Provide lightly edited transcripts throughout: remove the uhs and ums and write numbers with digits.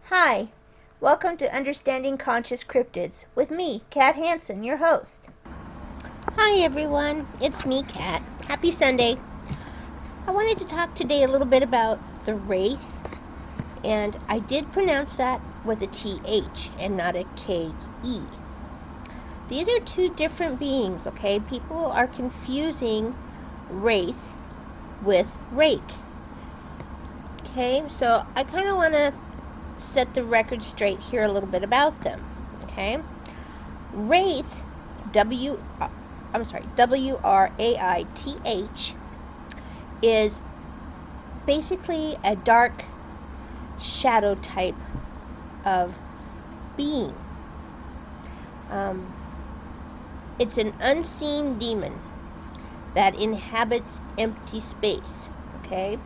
Hi, welcome to Understanding Conscious Cryptids with me, Kat Hansen, your host. Hi everyone, it's me, Kat. Happy Sunday. I wanted to talk today a little bit about the Wraith, and I did pronounce that with a TH and not a KE. These are two different beings, okay? People are confusing Wraith with Rake. Okay, so I kind of want to set the record straight here a little bit about them. Okay, Wraith, WRAITH, is basically a dark shadow type of being. It's an unseen demon that inhabits empty space. Okay,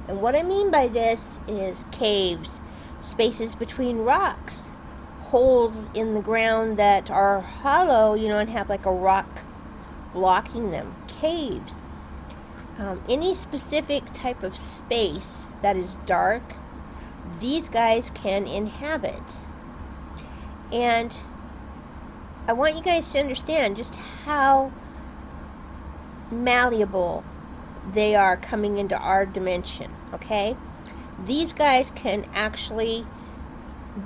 and what I mean by this is caves, spaces between rocks, holes in the ground that are hollow, and have like a rock blocking them, caves, any specific type of space that is dark, these guys can inhabit. And I want you guys to understand just how malleable they are coming into our dimension, okay? These guys can actually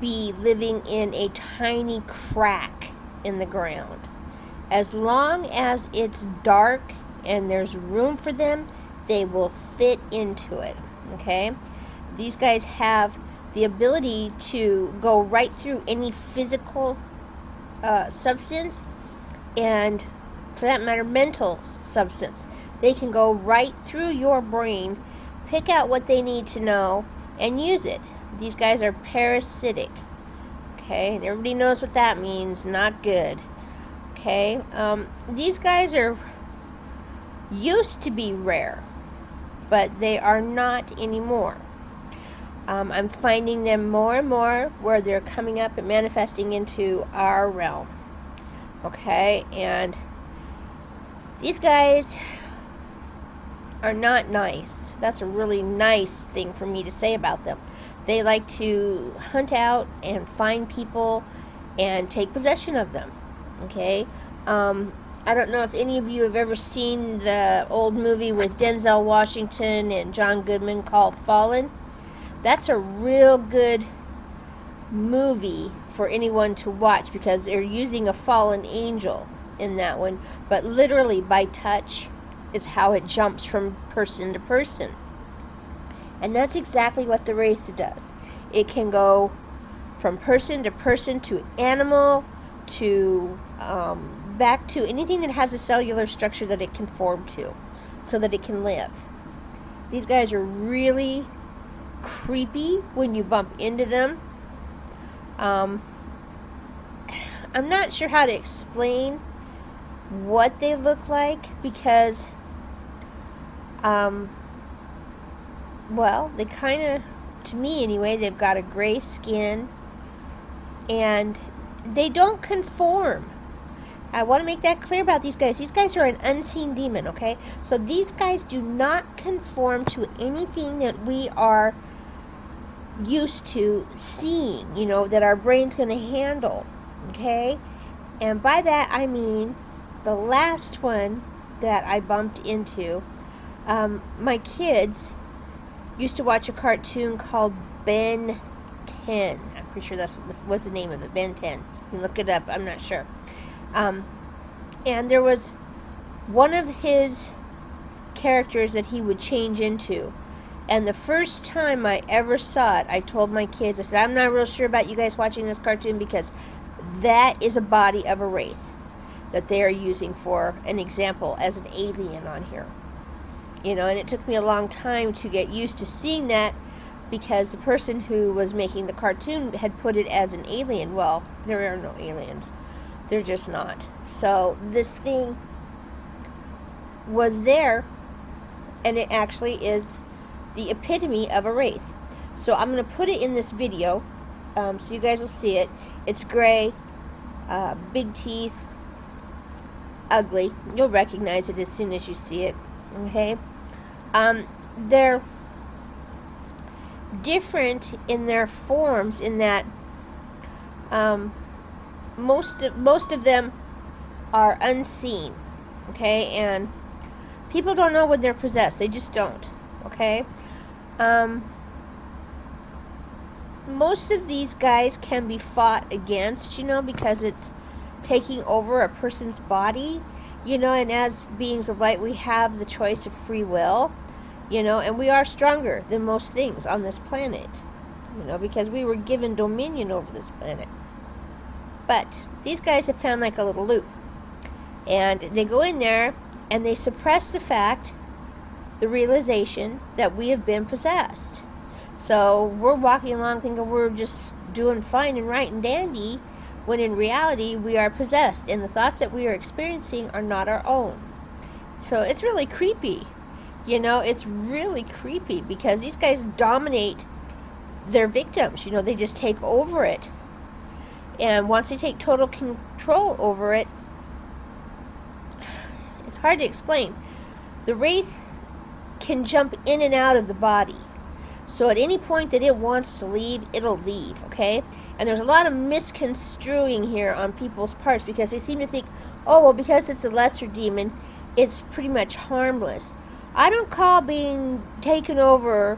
be living in a tiny crack in the ground. As long as it's dark and there's room for them, they will fit into it, okay? These guys have the ability to go right through any physical substance, and for that matter, mental substance. They can go right through your brain, pick out what they need to know, and use it. These guys are parasitic. Okay, and everybody knows what that means. Not good. Okay, these guys are used to be rare, but they are not anymore. I'm finding them more and more where they're coming up and manifesting into our realm. Okay, and these guys are not nice. That's a really nice thing for me to say about them. They like to hunt out and find people and take possession of them. Okay? I don't know if any of you have ever seen the old movie with Denzel Washington and John Goodman called Fallen. That's a real good movie for anyone to watch because they're using a fallen angel in that one, but literally by touch is how it jumps from person to person. And that's exactly what the Wraith does. It can go from person to animal to back to anything that has a cellular structure that it can form to so that it can live. These guys are really creepy when you bump into them. I'm not sure how to explain what they look like because well, they kind of, to me anyway, they've got a gray skin and they don't conform. I want to make that clear about these guys. These guys are an unseen demon, okay? So these guys do not conform to anything that we are used to seeing, that our brain's going to handle, okay? And by that I mean the last one that I bumped into, my kids used to watch a cartoon called Ben 10. I'm pretty sure that's what's the name of it, Ben 10. You can look it up, I'm not sure. And there was one of his characters that he would change into. And the first time I ever saw it, I told my kids, I said, I'm not real sure about you guys watching this cartoon because that is a body of a Wraith that they are using for an example as an alien on here. And it took me a long time to get used to seeing that because the person who was making the cartoon had put it as an alien. Well, there are no aliens. They're just not. So this thing was there, and it actually is the epitome of a Wraith. So I'm going to put it in this video so you guys will see it. It's gray, big teeth, ugly. You'll recognize it as soon as you see it. Okay? They're different in their forms in that most of them are unseen, okay, and people don't know when they're possessed. They just don't, okay. Most of these guys can be fought against, because it's taking over a person's body, and as beings of light, we have the choice of free will, and we are stronger than most things on this planet, because we were given dominion over this planet. But these guys have found like a little loop, and they go in there and they suppress the realization that we have been possessed. So we're walking along thinking we're just doing fine and right and dandy, when in reality we are possessed, and the thoughts that we are experiencing are not our own. So it's really creepy. It's really creepy because these guys dominate their victims. They just take over it. And once they take total control over it, it's hard to explain. The Wraith can jump in and out of the body. So at any point that it wants to leave, it'll leave, okay? And there's a lot of misconstruing here on people's parts because they seem to think, oh, well, because it's a lesser demon, it's pretty much harmless. I don't call being taken over,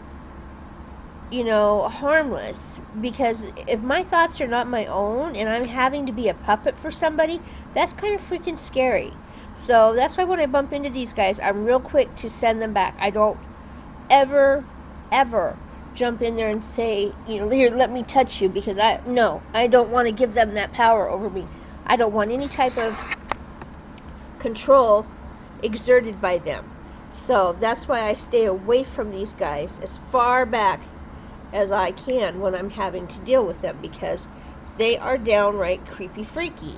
harmless, because if my thoughts are not my own and I'm having to be a puppet for somebody, that's kind of freaking scary. So that's why when I bump into these guys, I'm real quick to send them back. I don't ever jump in there and say, here, let me touch you, because I don't want to give them that power over me. I don't want any type of control exerted by them. So that's why I stay away from these guys as far back as I can when I'm having to deal with them, because they are downright creepy freaky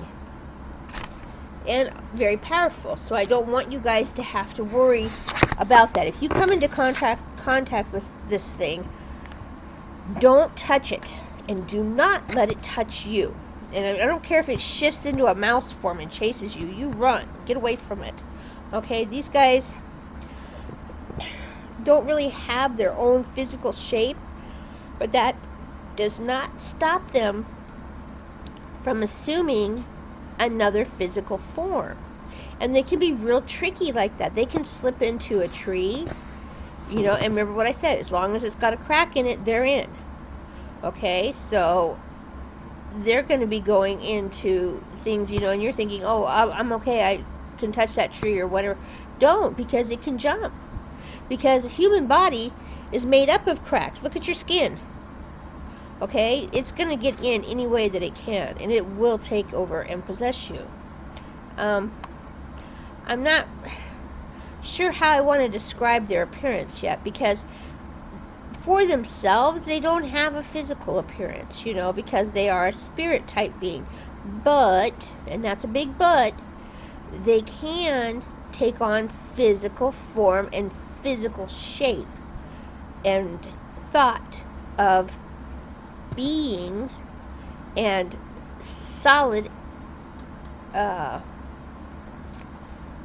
and very powerful. So I don't want you guys to have to worry about that. If you come into contact with this thing, don't touch it, and do not let it touch you. And I don't care if it shifts into a mouse form and chases you. You run. Get away from it. Okay? These guys don't really have their own physical shape, but that does not stop them from assuming another physical form. And they can be real tricky like that. They can slip into a tree, and remember what I said, as long as it's got a crack in it, they're in. Okay, so they're going to be going into things, and you're thinking, oh, I'm okay, I can touch that tree or whatever. Don't, because it can jump. Because the human body is made up of cracks. Look at your skin. Okay, it's going to get in any way that it can, and it will take over and possess you. I'm not sure how I want to describe their appearance yet, because for themselves they don't have a physical appearance, because they are a spirit type being. But, and that's a big but, they can take on physical form and physical shape and thought of beings and solid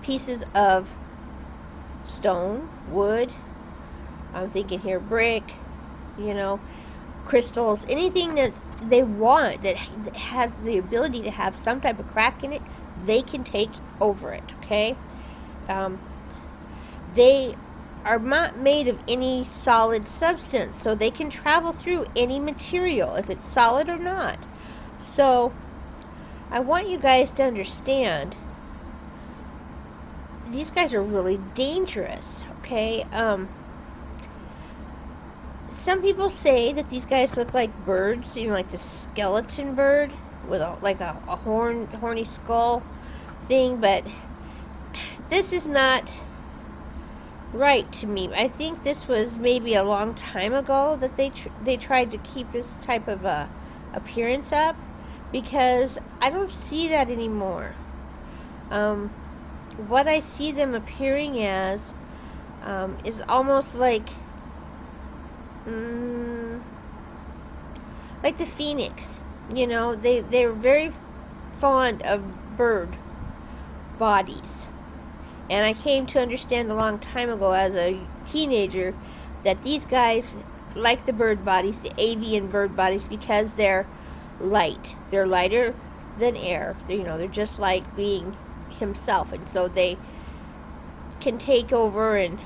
pieces of stone, wood, I'm thinking here brick, crystals, anything that they want that has the ability to have some type of crack in it, they can take over it, okay? They are not made of any solid substance, so they can travel through any material, if it's solid or not. So I want you guys to understand, these guys are really dangerous, okay? Some people say that these guys look like birds, like the skeleton bird with a horny skull thing, but this is not right to me. I think this was maybe a long time ago that they tried to keep this type of appearance up, because I don't see that anymore. What I see them appearing as is almost like the phoenix. They're very fond of bird bodies. And I came to understand a long time ago as a teenager that these guys like the bird bodies, the avian bird bodies, because they're light. They're lighter than air. They're just like being himself, and so they can take over and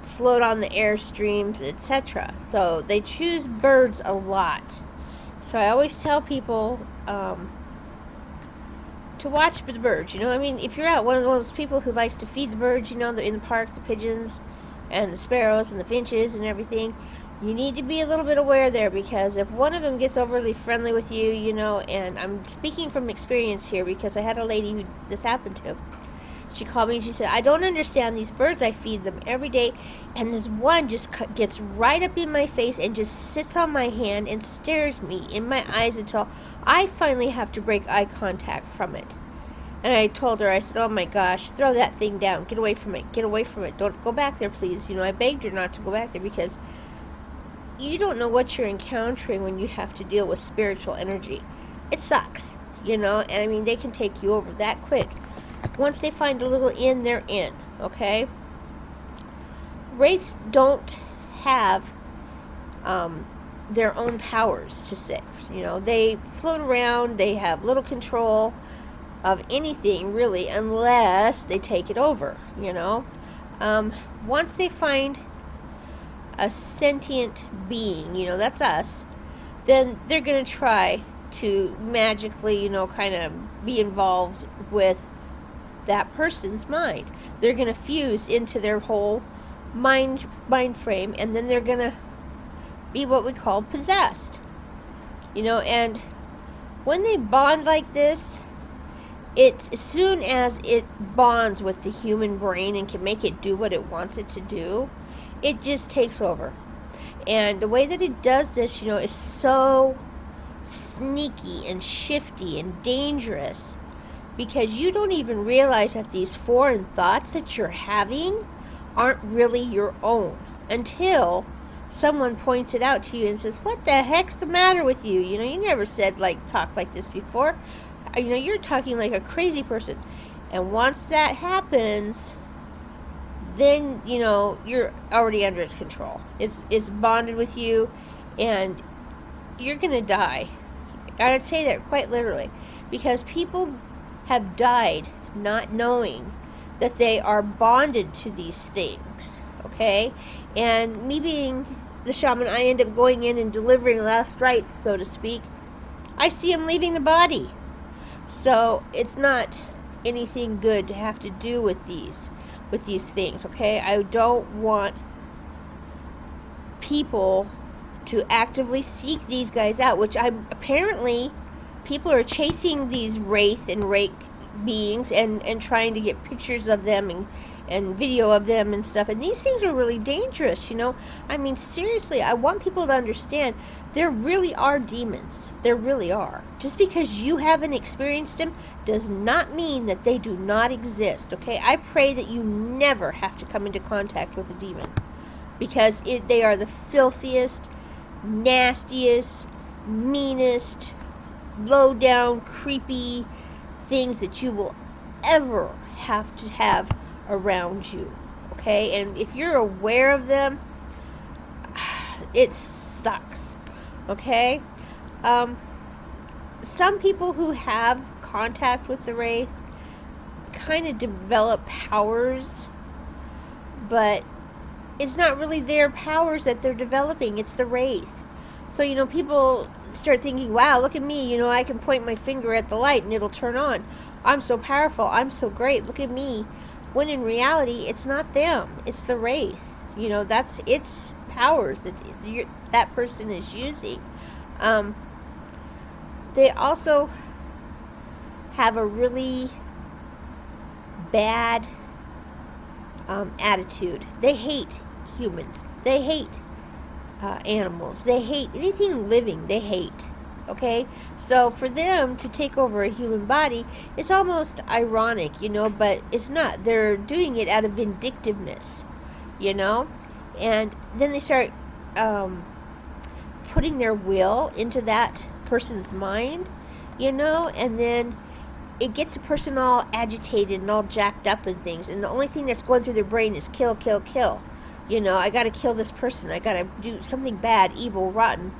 float on the airstreams, etc. So they choose birds a lot. So I always tell people to watch the birds. If you're out, one of those people who likes to feed the birds, in the park, the pigeons and the sparrows and the finches and everything, you need to be a little bit aware there, because if one of them gets overly friendly with you, and I'm speaking from experience here because I had a lady who this happened to. She called me and she said, I don't understand these birds. I feed them every day, and this one just gets right up in my face and just sits on my hand and stares me in my eyes until I finally have to break eye contact from it. And I told her, I said, oh my gosh, throw that thing down. Get away from it. Get away from it. Don't go back there, please. I begged her not to go back there, because you don't know what you're encountering when you have to deal with spiritual energy. It sucks, and they can take you over that quick. Once they find a little in, they're in, okay? Wraiths don't have their own powers to sit. They float around. They have little control of anything, really, unless they take it over, Once they find a sentient being, that's us, then they're going to try to magically, kind of be involved with that person's mind. They're going to fuse into their whole mind frame, and then they're going to be what we call possessed. And when they bond like this, it's as soon as it bonds with the human brain and can make it do what it wants it to do, it just takes over. And the way that it does this, is so sneaky and shifty and dangerous, because you don't even realize that these foreign thoughts that you're having aren't really your own until someone points it out to you and says, what the heck's the matter with you? You never said talk like this before. You're talking like a crazy person. And once that happens, then you're already under its control. It's bonded with you, and you're gonna die. I'd say that quite literally, because people have died not knowing that they are bonded to these things, okay? And me being the shaman, I end up going in and delivering last rites, so to speak. I see them leaving the body. So it's not anything good to have to do with these things, okay? I don't want people to actively seek these guys out, which apparently people are chasing these Wraith and Rake beings and trying to get pictures of them and video of them and stuff. And these things are really dangerous, seriously, I want people to understand there really are demons. There really are. Just because you haven't experienced them does not mean that they do not exist, okay? I pray that you never have to come into contact with a demon, because they are the filthiest, nastiest, meanest, low down, creepy things that you will ever have to have around you, okay? And if you're aware of them, it sucks, okay? Some people who have contact with the Wraith kind of develop powers, but it's not really their powers that they're developing, it's the Wraith. So, people start thinking, wow, look at me, I can point my finger at the light and it'll turn on. I'm so powerful, I'm so great, look at me. When in reality, it's not them, it's the Wraith. That's its powers that person is using. They also have a really bad attitude. They hate humans. They hate animals. They hate anything living. They hate. Okay? So for them to take over a human body, it's almost ironic, but it's not. They're doing it out of vindictiveness, And then they start putting their will into that person's mind, and then it gets a person all agitated and all jacked up and things, and the only thing that's going through their brain is kill, kill, kill. You know, I got to kill this person. I got to do something bad, evil, rotten.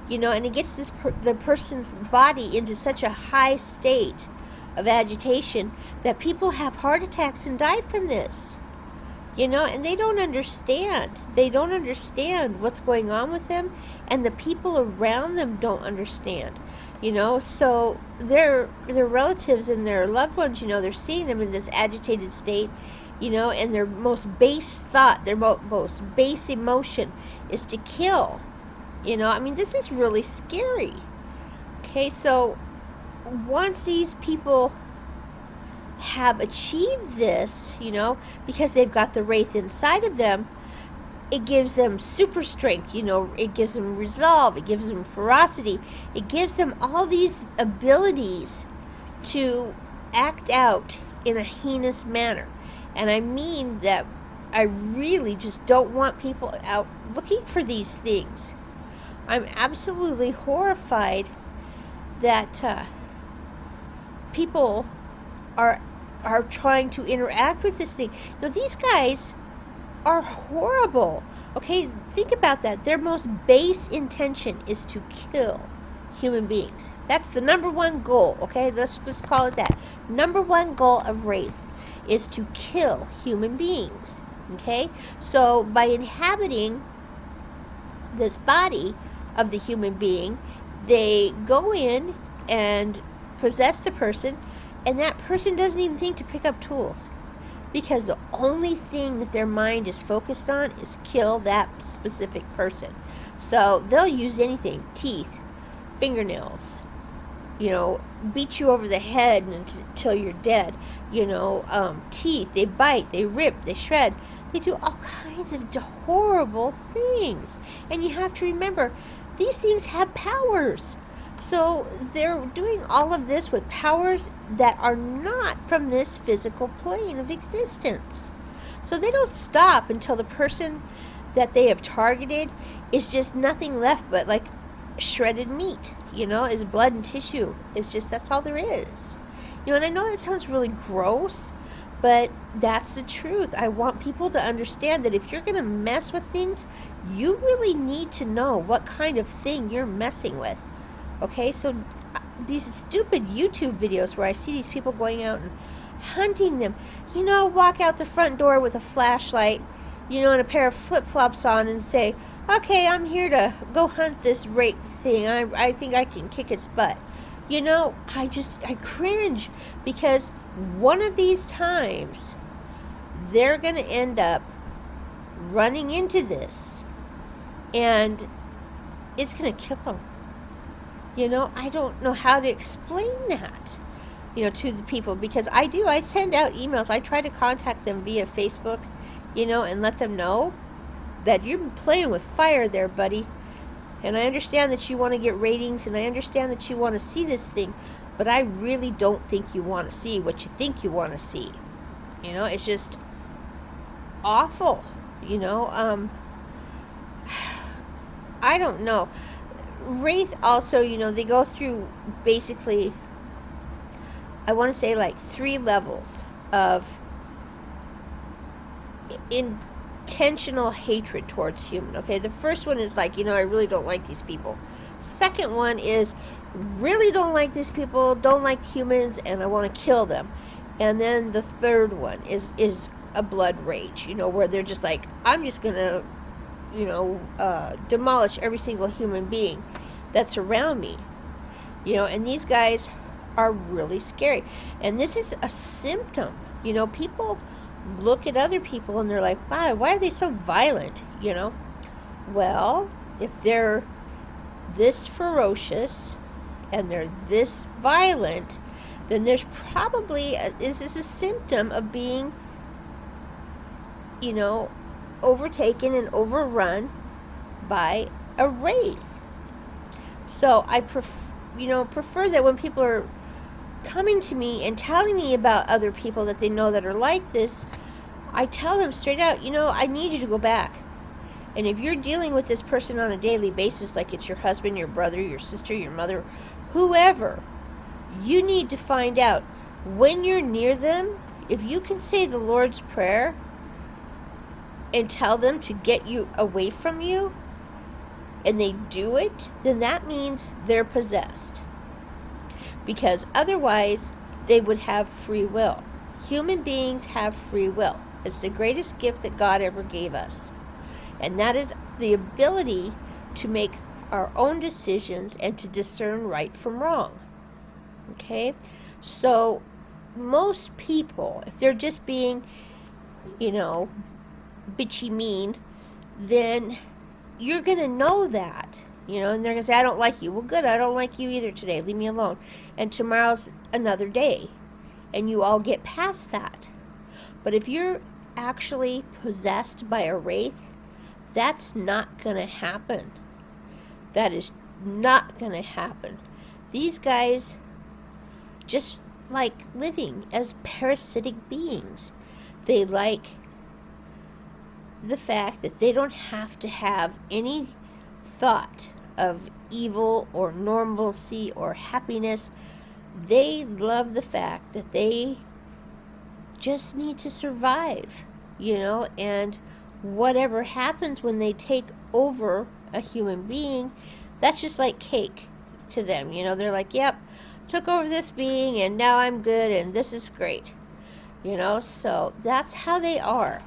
You know, and it gets the person's body into such a high state of agitation that people have heart attacks and die from this. You know, and they don't understand. They don't understand what's going on with them, and the people around them don't understand. You know, so their relatives and their loved ones, you know, they're seeing them in this agitated state, you know, and their most base thought, their most base emotion is to kill. You know, I mean, this is really scary. Okay, so once these people have achieved this, you know, because they've got the Wraith inside of them, it gives them super strength, you know, it gives them resolve, it gives them ferocity, it gives them all these abilities to act out in a heinous manner. And I mean that I really just don't want people out looking for these things. I'm absolutely horrified that people are trying to interact with this thing. Now, these guys are horrible. Okay, think about that. Their most base intention is to kill human beings. That's the number one goal. Okay, let's just call it that. Number one goal of Wraith is to kill human beings. Okay, so by inhabiting this body of the human being, they go in and possess the person, and that person doesn't even think to pick up tools, because the only thing that their mind is focused on is kill that specific person. So they'll use anything: teeth, fingernails, you know, beat you over the head until you're dead, you know, teeth, they bite, they rip, they shred, they do all kinds of horrible things. And you have to remember, these things have powers. So they're doing all of this with powers that are not from this physical plane of existence. So they don't stop until the person that they have targeted is just nothing left but like shredded meat, you know, is blood and tissue. It's just, that's all there is. You know, and I know that sounds really gross, but that's the truth. I want people to understand that if you're going to mess with things, you really need to know what kind of thing you're messing with. Okay, so these stupid YouTube videos where I see these people going out and hunting them, you know, walk out the front door with a flashlight, you know, and a pair of flip-flops on and say, okay, I'm here to go hunt this Rake thing. I think I can kick its butt. You know, I cringe, because one of these times they're going to end up running into this, and it's going to kill them. You know, I don't know how to explain that, you know, to the people, because I send out emails. I try to contact them via Facebook, you know, and let them know that you're playing with fire there, buddy. And I understand that you want to get ratings, and I understand that you want to see this thing, but I really don't think you want to see what you think you want to see. You know, it's just awful, you know. I don't know. Wraith also, you know, they go through basically, I want to say like 3 levels of intentional hatred towards human. Okay, the first one is like, you know, I really don't like these people. Second one is, really don't like these people, don't like humans, and I want to kill them. And then the third one is a blood rage, you know, where they're just like, I'm just gonna, you know, demolish every single human being that's around me, you know. And these guys are really scary, and this is a symptom. You know, people look at other people and they're like, wow, why are they so violent, you know? Well, if they're this ferocious and they're this violent, then there's probably this is a symptom of being, you know, overtaken and overrun by a wraith. So I prefer that when people are coming to me and telling me about other people that they know that are like this, I tell them straight out, you know, I need you to go back. And if you're dealing with this person on a daily basis, like it's your husband, your brother, your sister, your mother, whoever, you need to find out when you're near them, if you can say the Lord's Prayer, and tell them to get you away from you, and they do it, then that means they're possessed. Because otherwise, they would have free will. Human beings have free will. It's the greatest gift that God ever gave us. And that is the ability to make our own decisions and to discern right from wrong. Okay? So, most people, if they're just being, bitchy mean, then you're going to know that. And they're going to say, I don't like you. Well, good, I don't like you either today. Leave me alone. And tomorrow's another day. And you all get past that. But if you're actually possessed by a wraith, that's not going to happen. That is not going to happen. These guys just like living as parasitic beings. They like the fact that they don't have to have any thought of evil or normalcy or happiness. They love the fact that they just need to survive, and whatever happens when they take over a human being, that's just like cake to them. They're like, yep, took over this being and now I'm good and this is great. So that's how they are.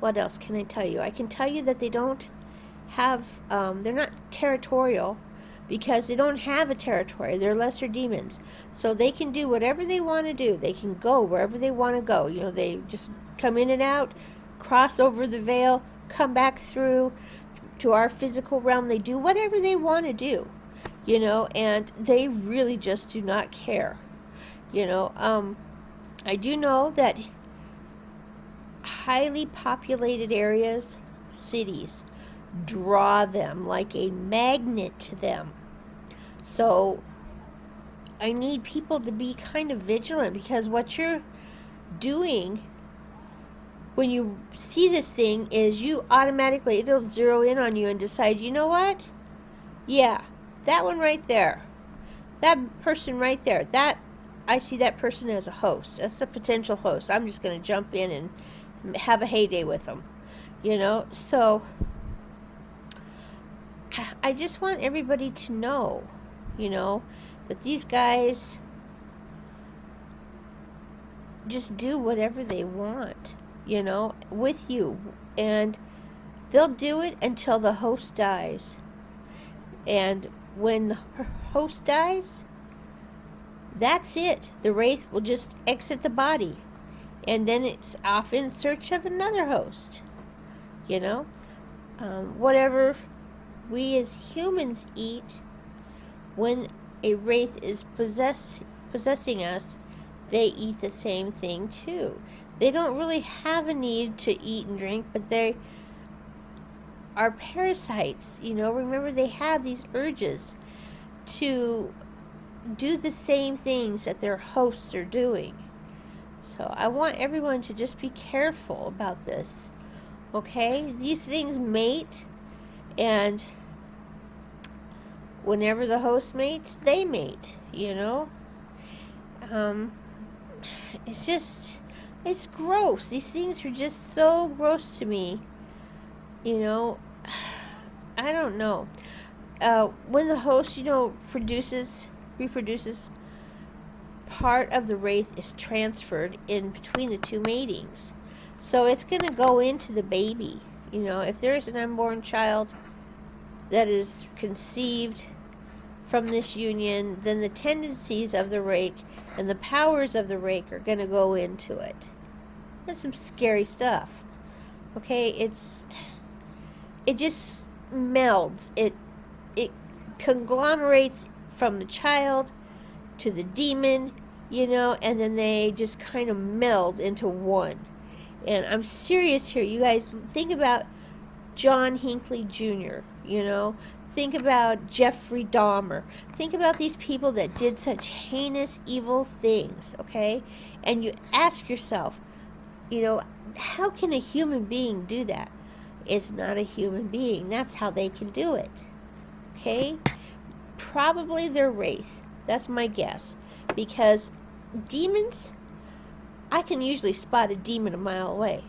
What else can I tell you? I can tell you that they don't have, they're not territorial because they don't have a territory. They're lesser demons. So they can do whatever they want to do. They can go wherever they want to go. They just come in and out, cross over the veil, come back through to our physical realm. They do whatever they want to do, and they really just do not care. I do know that highly populated areas, cities, draw them like a magnet to them. So I need people to be kind of vigilant, because what you're doing when you see this thing is you automatically, it'll zero in on you and decide, you know what? Yeah, that one right there. That person right there. I see that person as a host. That's a potential host. I'm just going to jump in and have a heyday with them. So I just want everybody to know, that these guys just do whatever they want, with you. And they'll do it until the host dies. And when the host dies, that's it. The wraith will just exit the body. And then it's off in search of another host. Whatever we as humans eat, when a wraith is possessing us, they eat the same thing too. They don't really have a need to eat and drink, but they are parasites. Remember, they have these urges to do the same things that their hosts are doing. So I want everyone to just be careful about this. Okay? These things mate, and whenever the host mates, they mate, it's gross. These things are just so gross to me. I don't know. When the host, reproduces, part of the wraith is transferred in between the two matings. So it's going to go into the baby. If there's an unborn child that is conceived from this union, then the tendencies of the Rake and the powers of the Rake are going to go into it. That's some scary stuff. Okay, it just melds. It conglomerates from the child to the demon, and then they just kind of meld into one. And I'm serious here. You guys, think about John Hinckley Jr., Think about Jeffrey Dahmer. Think about these people that did such heinous, evil things, okay? And you ask yourself, how can a human being do that? It's not a human being. That's how they can do it, okay? Probably they're Wraith. That's my guess. Because demons, I can usually spot a demon a mile away.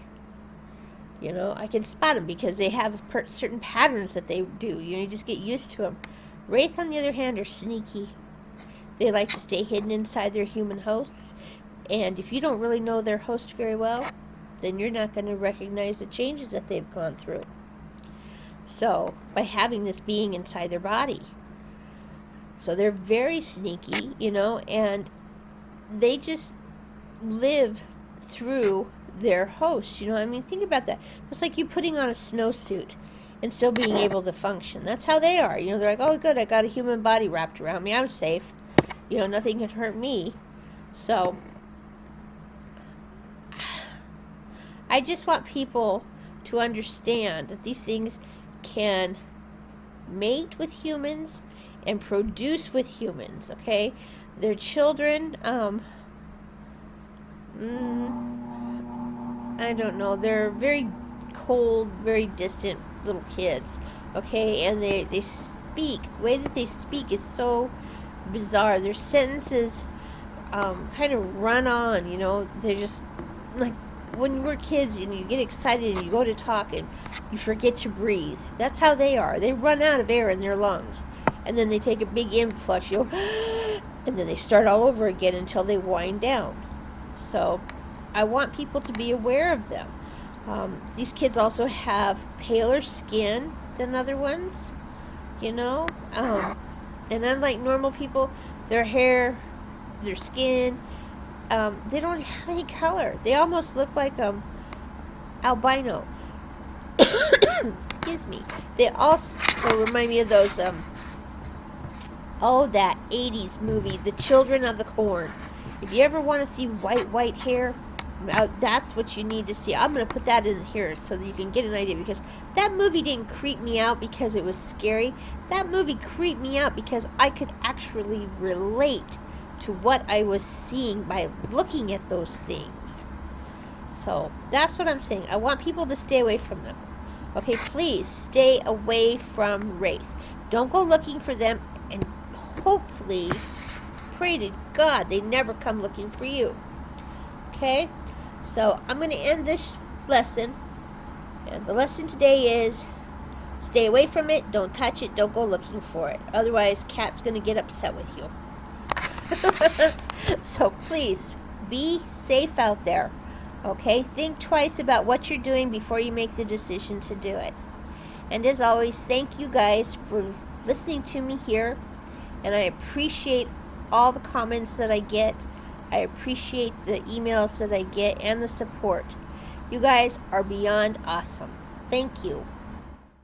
You know, I can spot them because they have certain patterns that they do. You just get used to them. Wraith, on the other hand, are sneaky. They like to stay hidden inside their human hosts. And if you don't really know their host very well, then you're not going to recognize the changes that they've gone through. So, by having this being inside their body. So they're very sneaky, you know, and they just live through their host. You know, I mean, think about that. It's like you putting on a snowsuit and still being able to function. That's how they are. You know, they're like, oh, good, I got a human body wrapped around me. I'm safe. You know, nothing can hurt me. So, I just want people to understand that these things can mate with humans and produce with humans, okay? Their children, I don't know, they're very cold, very distant little kids, okay? And they speak, the way that they speak is so bizarre. Their sentences kind of run on, you know? They're just, like, when we're kids and you get excited and you go to talk and you forget to breathe. That's how they are. They run out of air in their lungs. And then they take a big influx, you know, and then they start all over again until they wind down. So I want people to be aware of them. These kids also have paler skin than other ones, you know. And unlike normal people, their hair, their skin, they don't have any color. They almost look like albino. Excuse me. They also remind me of those, that 80s movie, The Children of the Corn. If you ever want to see white hair, that's what you need to see. I'm going to put that in here so that you can get an idea, because that movie didn't creep me out because it was scary. That movie creeped me out because I could actually relate to what I was seeing by looking at those things. So that's what I'm saying. I want people to stay away from them. Okay, please stay away from Wraith. Don't go looking for them, and hopefully, pray to God they never come looking for you. Okay? So I'm going to end this lesson. And the lesson today is stay away from it, don't touch it, don't go looking for it. Otherwise, Cat's going to get upset with you. So please, be safe out there. Okay? Think twice about what you're doing before you make the decision to do it. And as always, thank you guys for listening to me here. And I appreciate all the comments that I get. I appreciate the emails that I get and the support. You guys are beyond awesome. Thank you.